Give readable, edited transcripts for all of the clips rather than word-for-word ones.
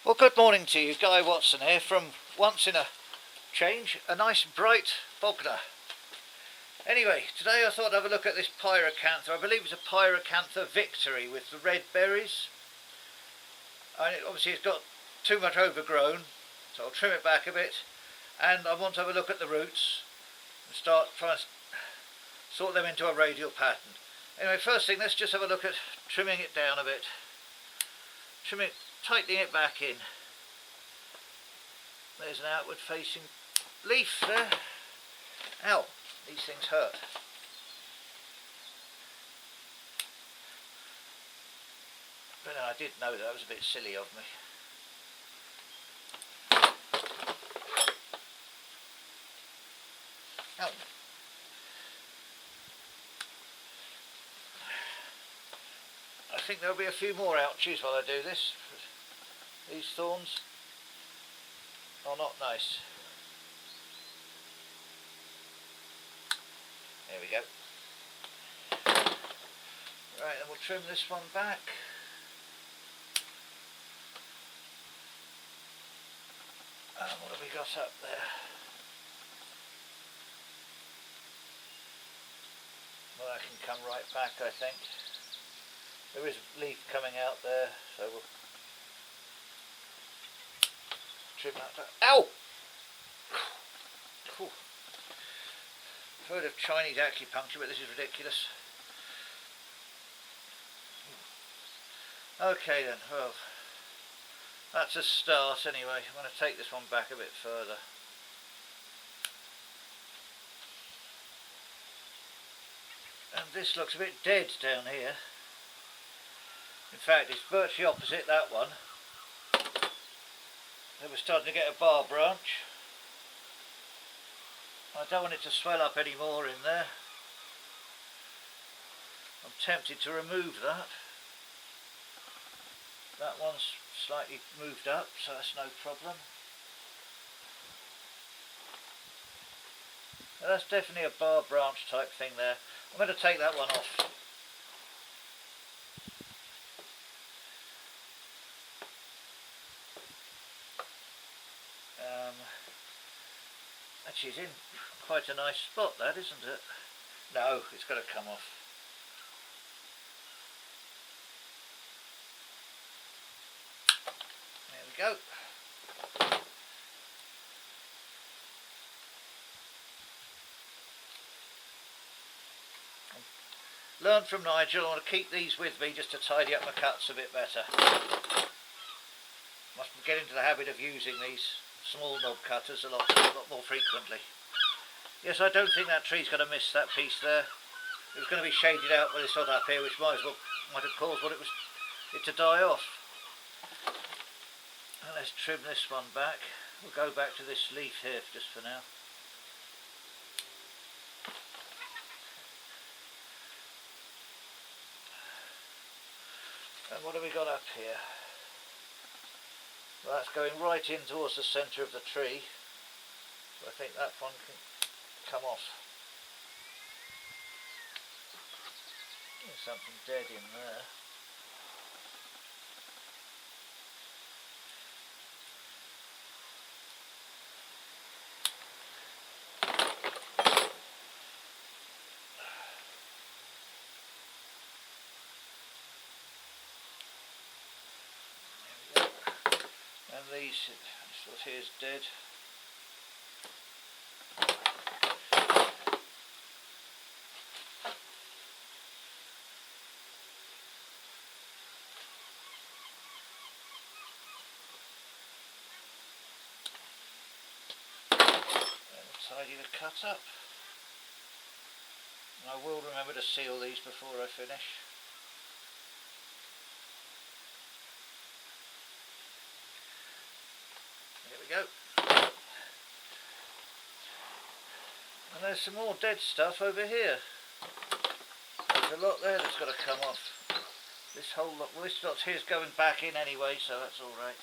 Well, good morning to you. Guy Watson here from Once in a Change, a nice bright Bognor. Anyway, today I thought I'd have a look at this Pyracantha. I believe it's a Pyracantha Victory with the red berries. And obviously it's got too much overgrown, so I'll trim it back a bit. And I want to have a look at the roots and start trying to sort them into a radial pattern. Anyway, first thing, let's just have a look at trimming it down a bit. Tightening it back in. There's an outward facing leaf there. Ow, these things hurt. But I did know that was a bit silly of me. Ow. I think there'll be a few more ouchies while I do this. These thorns are not nice. There we go. Right, then we'll trim this one back. And what have we got up there? Well, that can come right back, I think. There is a leaf coming out there, so we'll trim that back. Ow! I've heard of Chinese acupuncture, but this is ridiculous. Okay then, well, that's a start anyway. I'm going to take this one back a bit further. And this looks a bit dead down here. In fact, it's virtually opposite that one. We're starting to get a bar branch. I don't want it to swell up any more in there. I'm tempted to remove that. That one's slightly moved up, so that's no problem. Now that's definitely a bar branch type thing there. I'm going to take that one off. Actually, it's in quite a nice spot, that, isn't it? No, it's got to come off. There we go. Learned from Nigel, I want to keep these with me just to tidy up my cuts a bit better. Must get into the habit of using these small knob cutters a lot more frequently. Yes, I don't think that tree's going to miss that piece there. It was going to be shaded out by this sod up here, which might have caused it to die off. And let's trim this one back. We'll go back to this leaf here just for now. And what have we got up here? Well, that's going right in towards the centre of the tree, so I think that one can come off. There's something dead in there. And this one here is dead. And tidy the cut up. And I will remember to seal these before I finish. There we go. And there's some more dead stuff over here. There's a lot there that's got to come off. This whole lot, well, this lot here's going back in anyway, so that's alright.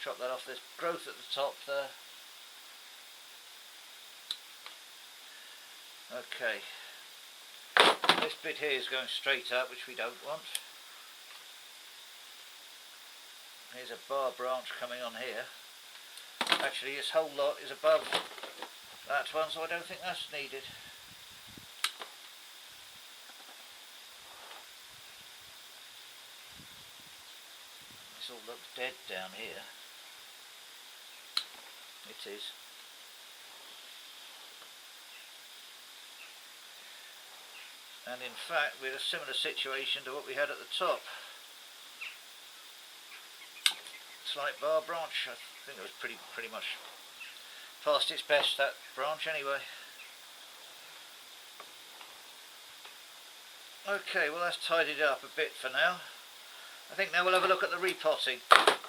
Chop that off. There's growth at the top there. Okay. This bit here is going straight up, which we don't want. Here's a bar branch coming on here. Actually, this whole lot is above that one, so I don't think that's needed. This all looks dead down here. It is. And in fact, we're in a similar situation to what we had at the top. Slight bar branch. I think it was pretty much past its best, that branch anyway. Okay, well that's tidied up a bit for now. I think now we'll have a look at the repotting.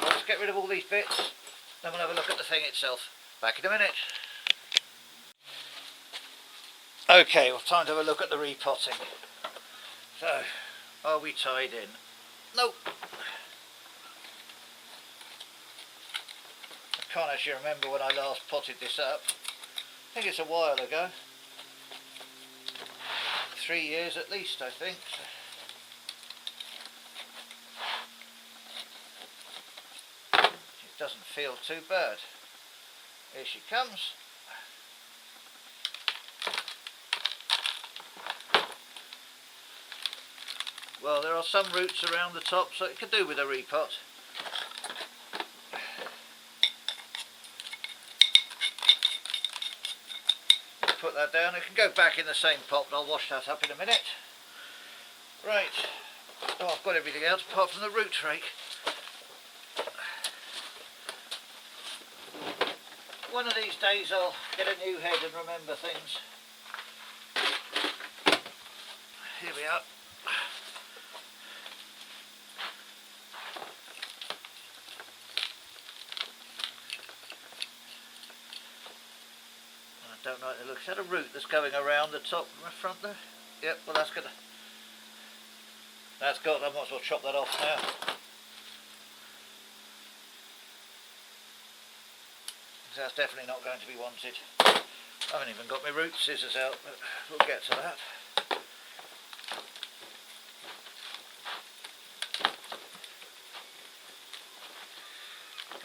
Let's get rid of all these bits, then we'll have a look at the thing itself. Back in a minute. Okay, well time to have a look at the repotting. So, are we tied in? Nope. I can't actually remember when I last potted this up. I think it's a while ago. 3 years at least, I think. It doesn't feel too bad. Here she comes. Well, there are some roots around the top, so it could do with a repot. Put that down. It can go back in the same pot, but I'll wash that up in a minute. Right. Oh, I've got everything else apart from the root rake. One of these days I'll get a new head and remember things. Here we are. I don't like the look. Is that a root that's going around the top and the front there? Yep, well that's got. I might as well chop that off now. That's definitely not going to be wanted. I haven't even got my root scissors out, but we'll get to that.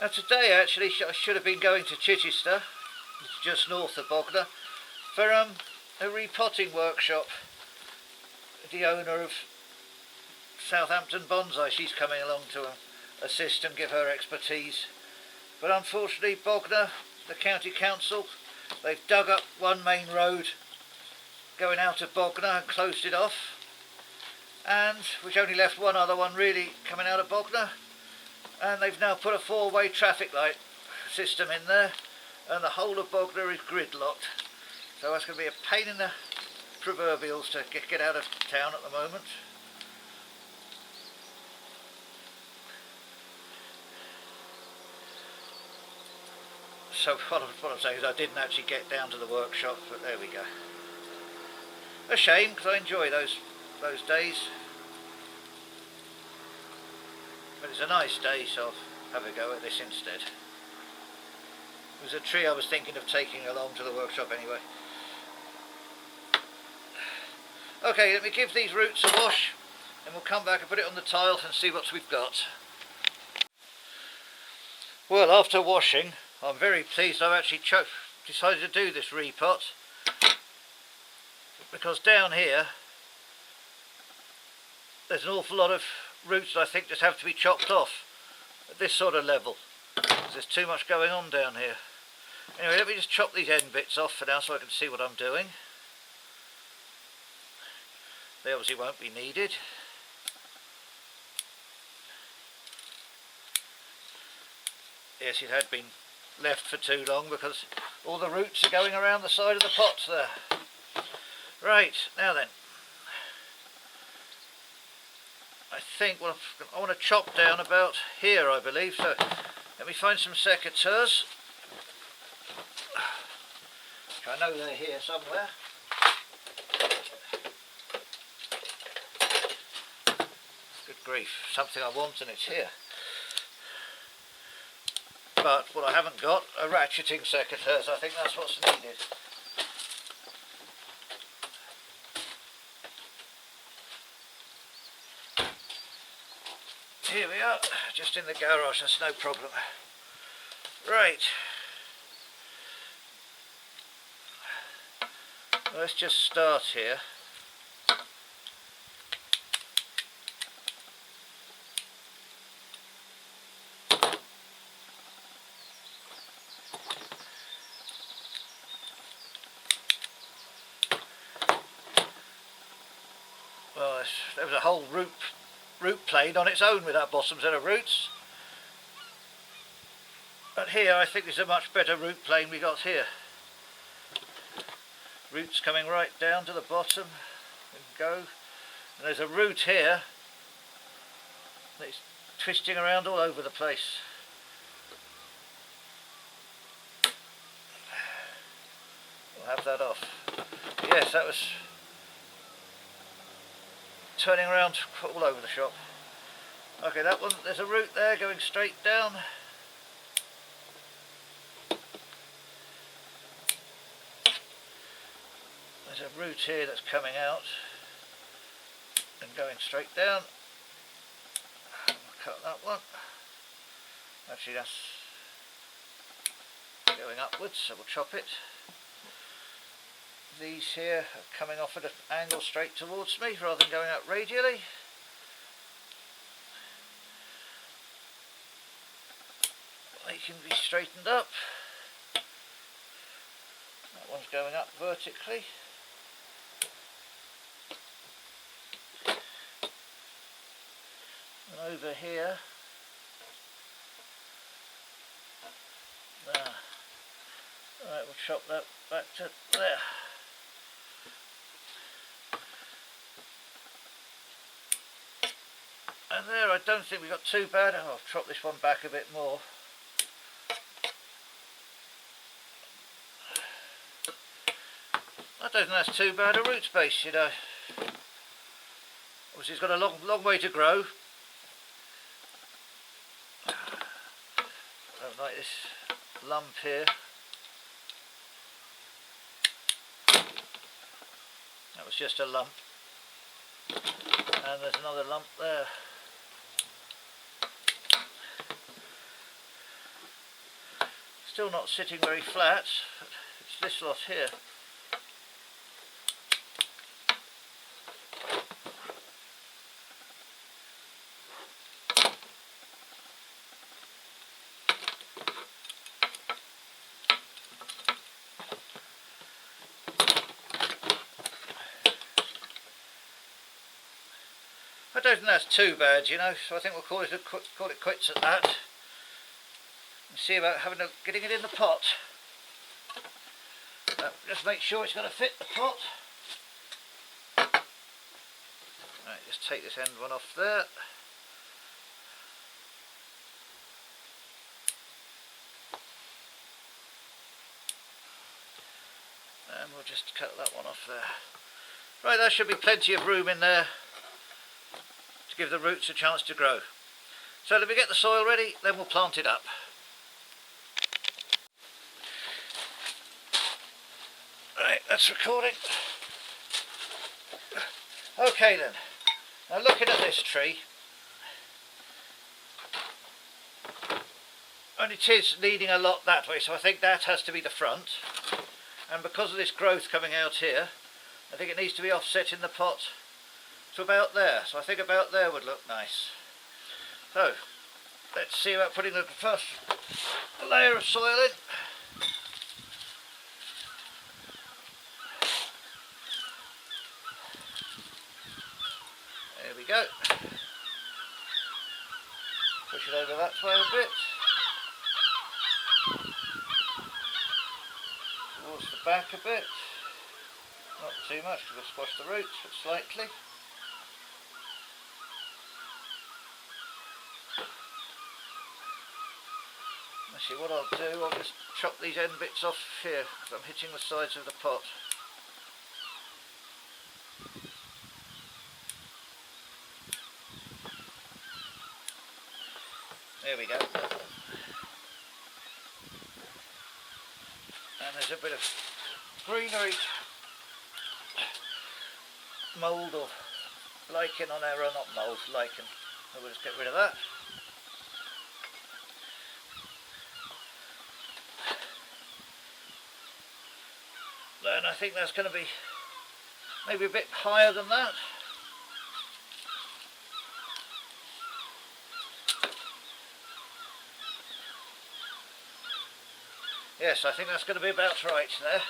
Now today actually I should have been going to Chichester, just north of Bognor, for a repotting workshop. The owner of Southampton Bonsai, she's coming along to assist and give her expertise. But unfortunately Bognor, the county council, they've dug up one main road going out of Bognor and closed it off, and which only left one other one really coming out of Bognor, and they've now put a four-way traffic light system in there, and the whole of Bognor is gridlocked. So that's going to be a pain in the proverbials to get out of town at the moment. So what I'm saying is I didn't actually get down to the workshop, but there we go. A shame, because I enjoy those days. But it's a nice day, so I'll have a go at this instead. It was a tree I was thinking of taking along to the workshop anyway. Okay, let me give these roots a wash, and we'll come back and put it on the tile and see what we've got. Well, after washing, I'm very pleased I've actually decided to do this repot, because down here there's an awful lot of roots that I think just have to be chopped off at this sort of level. There's too much going on down here. Anyway, let me just chop these end bits off for now so I can see what I'm doing. They obviously won't be needed. Yes, it had been left for too long because all the roots are going around the side of the pots there. Right, now then. I think I want to chop down about here, I believe, so let me find some secateurs. I know they're here somewhere. Good grief, something I want and it's here. But what I haven't got are ratcheting secateurs. I think that's what's needed. Here we are, just in the garage, that's no problem. Right. Let's just start here. Well, there was a whole root plane on its own without bottom set of roots. But here I think there's a much better root plane we got here. Roots coming right down to the bottom and go. And there's a root here that's twisting around all over the place. We'll have that off. Yes, that was turning around all over the shop. Okay, that one, there's a root there going straight down. There's a root here that's coming out and going straight down. We'll cut that one. Actually, that's going upwards, so we'll chop it. These here are coming off at an angle straight towards me rather than going out radially. They can be straightened up. That one's going up vertically. And over here, there. Right, we'll chop that back to there. And there, I don't think we got too bad. Oh, I'll chop this one back a bit more. I don't think that's too bad a root space, you know. Obviously it's got a long way to grow. Don't like this lump here. That was just a lump. And there's another lump there. Still not sitting very flat. It's this lot here. I don't think that's too bad, you know, so I think we'll call it quits at that. And see about getting it in the pot. Just make sure it's going to fit the pot. Right, just take this end one off there. And we'll just cut that one off there. Right, there should be plenty of room in there to give the roots a chance to grow. So let me get the soil ready, then we'll plant it up. Right, that's recording. Okay then, now looking at this tree, and it is leaning a lot that way, so I think that has to be the front. And because of this growth coming out here, I think it needs to be offset in the pot to about there. So I think about there would look nice. So let's see about putting the first layer of soil in. There we go. Push it over that way a bit. Towards the back a bit. Not too much because it'll squash the roots, but slightly. Actually, what I'll do, I'll just chop these end bits off here because I'm hitting the sides of the pot. There we go. And there's a bit of greenery, mould or lichen on there, or not mould, lichen. So we'll just get rid of that. Then I think that's going to be maybe a bit higher than that. Yes, I think that's going to be about right there.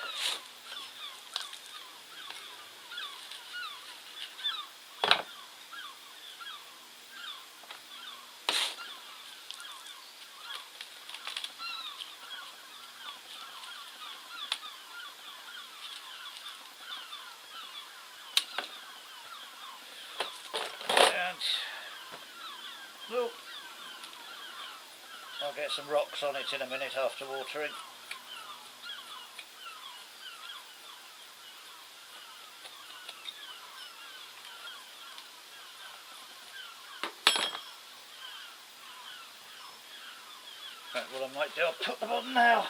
Well, I'll get some rocks on it in a minute after watering. Right, what I might do, I'll put them on now.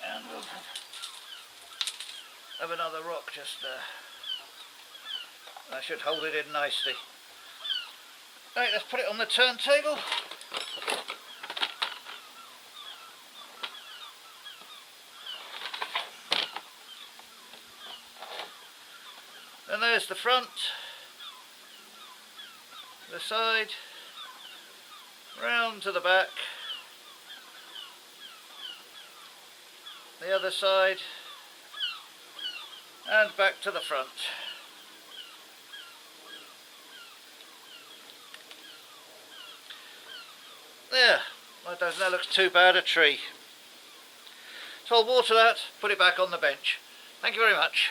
And we'll have another rock just there. I should hold it in nicely. Right, let's put it on the turntable. And there's the front, the side, round to the back, the other side, and back to the front. There, that looks too bad a tree. So I'll water that, put it back on the bench. Thank you very much.